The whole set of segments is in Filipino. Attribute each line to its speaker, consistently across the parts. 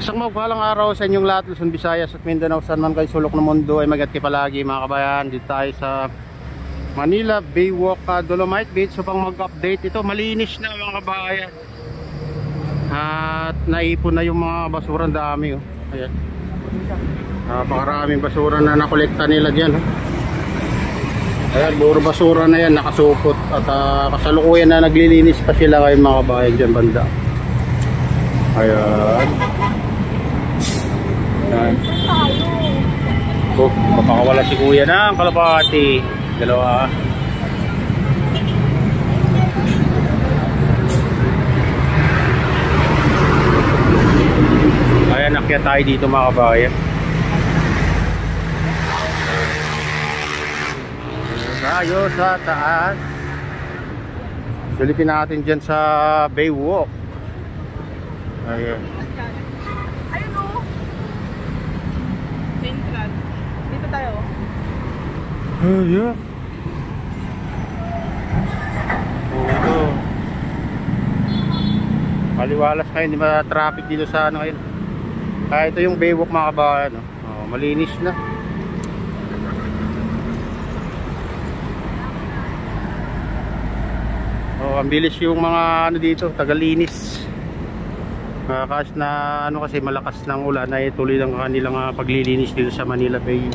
Speaker 1: Isang mapagpalang araw sa inyong lahat, Luzon, Visayas at Mindanao, saan man kayo sulok ng mundo ay magati palagi mga kabayan. Dito tayo sa Manila Baywalk, Dolomite Beach upang mag-update. Ito malinis na mga kabayan at naipon na yung mga basura, dami oh. Ayan, napakaraming basura na nakolekta nila dyan oh. Ayan, puro basura na yan nakasupot at kasalukuyan na naglilinis pa sila kayo mga kabayan dyan banda. Ayan. Ayan. Oh, mapakawala si kuya ng kalapati. Dalawa. Ayan, akyat tayo dito mga kabayan. Tayo sa taas. Silipin natin dyan sa Baywalk. Ayan.
Speaker 2: Ayun o. Entrance. Dito tayo.
Speaker 1: Ayan. Ito. Maliwalas kayo, hindi ma-traffic dito sa ano ngayon. Kaya ito yung Baywalk mga kabayan. Oh, malinis na. Oh, ang bilis yung mga ano dito, tagalinis. Kahit na ano kasi malakas ng ulan ay tuloy ng kanilang paglilinis dito sa Manila Bay.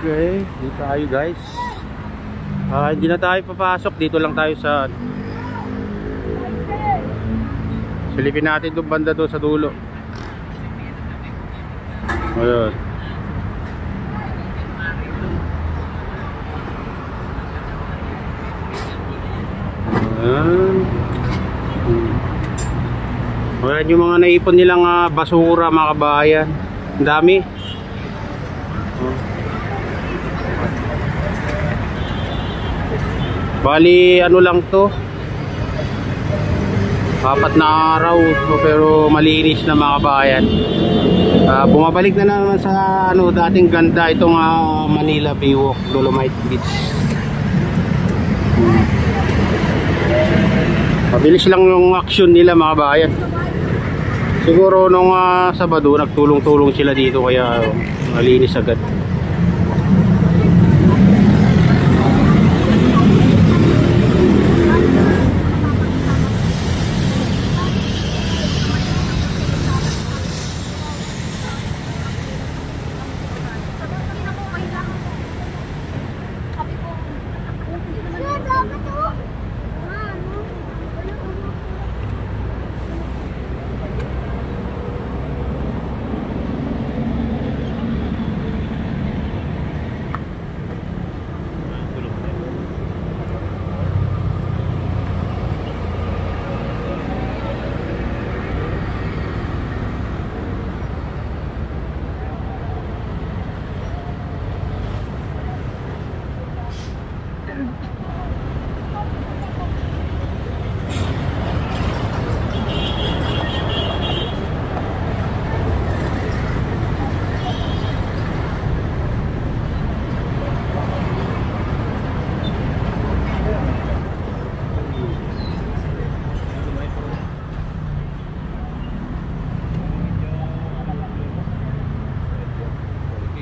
Speaker 1: Okay, dito tayo guys. Hindi na tayo papasok, dito lang tayo sa silipin natin itong banda doon sa dulo. Ayan. Ayan yung mga naipon nilang basura mga kabayan. Ang dami. Bali ano lang to, 4 na araw pero malinis na mga kabayan. Bumabalik na naman sa ano dating ganda itong Manila Baywalk, Dolomite Beach. Mabilis lang yung action nila mga kabayan. Siguro nung Sabado nagtulong-tulong sila dito kaya malinis agad.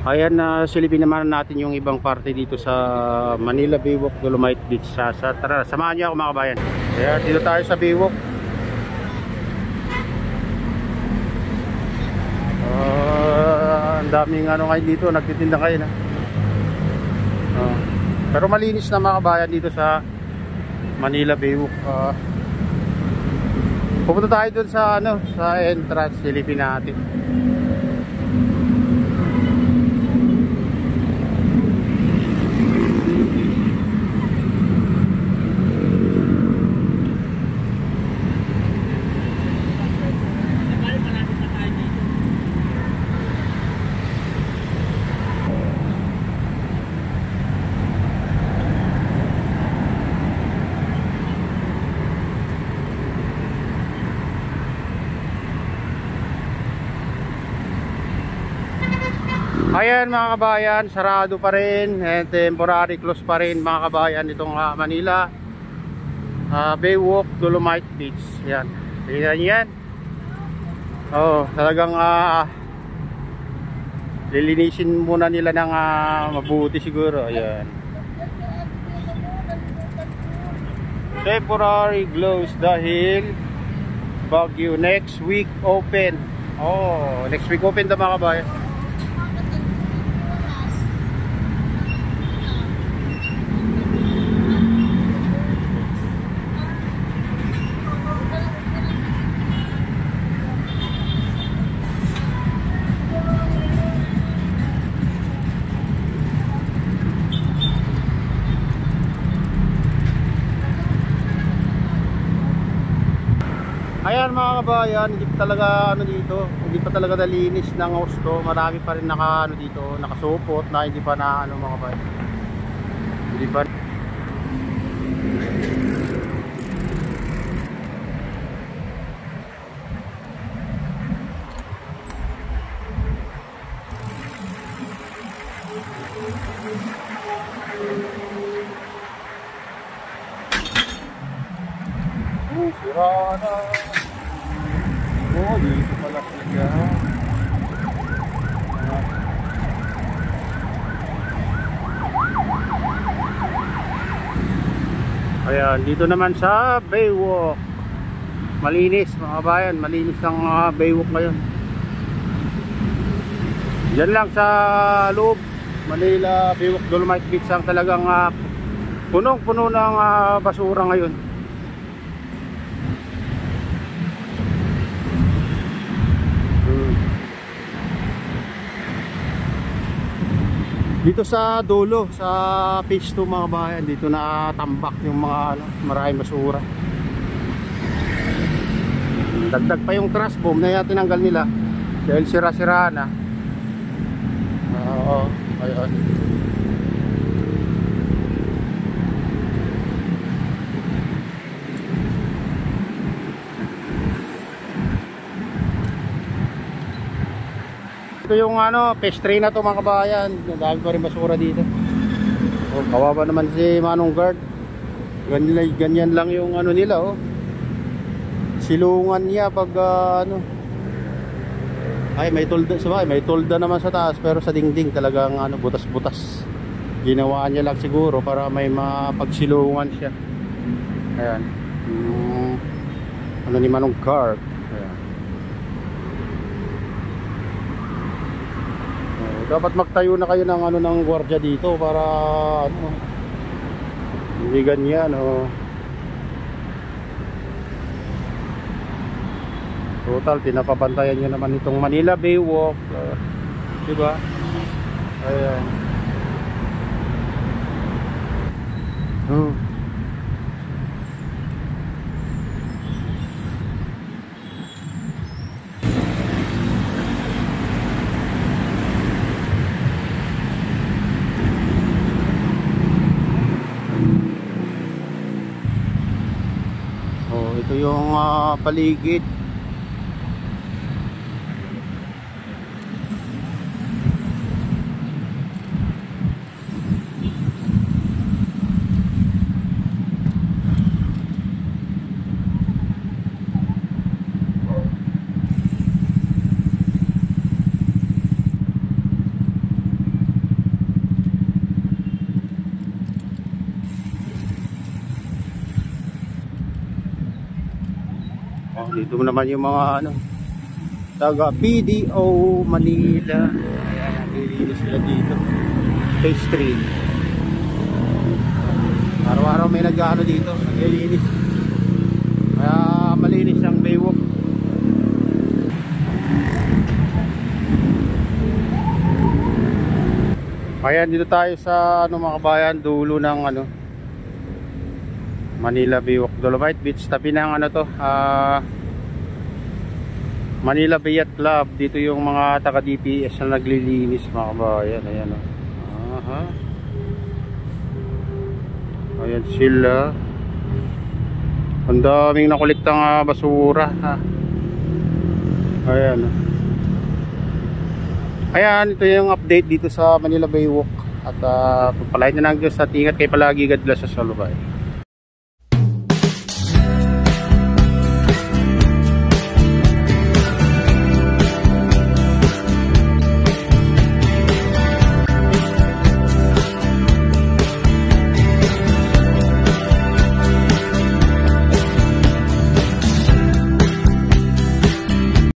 Speaker 1: Ayan, silipin naman natin yung ibang parte dito sa Manila Baywalk, Dolomite Beach. Tara, samahan niyo ako mga kabayan. Ayan, dito tayo sa Baywalk. Ang daming ano ngayon dito, nagtitinda kayo na. Pero malinis na mga kabayan dito sa Manila Baywalk. Pupunta tayo dun sa ano, sa entrance, silipin natin. Ayan mga kabayan, sarado pa rin and temporary close pa rin mga kabayan itong Manila Baywalk Dolomite Beach. Yan, tingnan yan. Oh, talagang lilinisin muna nila ng mabuti siguro. Ayan, temporary close dahil Baguio. Next week open. Oh, next week open daw mga kabayan. Ayan mga kabayan, hindi pa talaga hindi pa talaga nalinis ng husto. Marami pa rin dito, nakasupot na hindi pa na mga kabayan. Hindi pa. Sira na. Oh, dito pala siya. Ayan, dito naman sa Baywalk. Malinis mga kabayan, malinis ang Baywalk ngayon. Diyan lang sa loob, Manila Baywalk Dolomite Beach ang talagang punong-puno ng basura ngayon. Dito sa dulo, sa phase 2 mga bayan, dito na tambak yung mga maraming basura. Dagdag pa yung trash bomb na tinanggal nila dahil sira-sira na. Oo, ayun. Ito yung phase 3 na to mga kabayan. Dami pa rin basura dito. Oh, kawawa naman si Manong Guard. Ganyan lang yung nila oh. Silungan niya pag ay may tolda naman sa taas, pero sa dingding talagang butas-butas. Ginawa niya lang siguro para may mapagsilungan siya. Ayan. Ni Manong Guard. Dapat magtayo na kayo ng ng gwardiya dito para hindi ganyan Total pinapabantayan niyo naman itong Manila Baywalk, di ba? Ayan. Ito yung paligid. Dito naman yung mga taga BDO Manila. Ayan, naglilinis sila dito. Phase 3. Araw-araw may dito, naglilinis. Kaya malinis ang Baywalk. Ayan, dito tayo sa mga kabayan, dulo ng Manila Baywalk Dolomite Beach. Tabi ng Manila Bay Yacht Club. Dito yung mga taga DPS na naglilinis mga kabayan. Ayan ayan sila. Ang daming nakuliktang basura Ayan Ayan, ito yung update dito sa Manila Baywalk. At pagpalain na ng Diyos at ingat kayo palagi. God bless us all. Bye.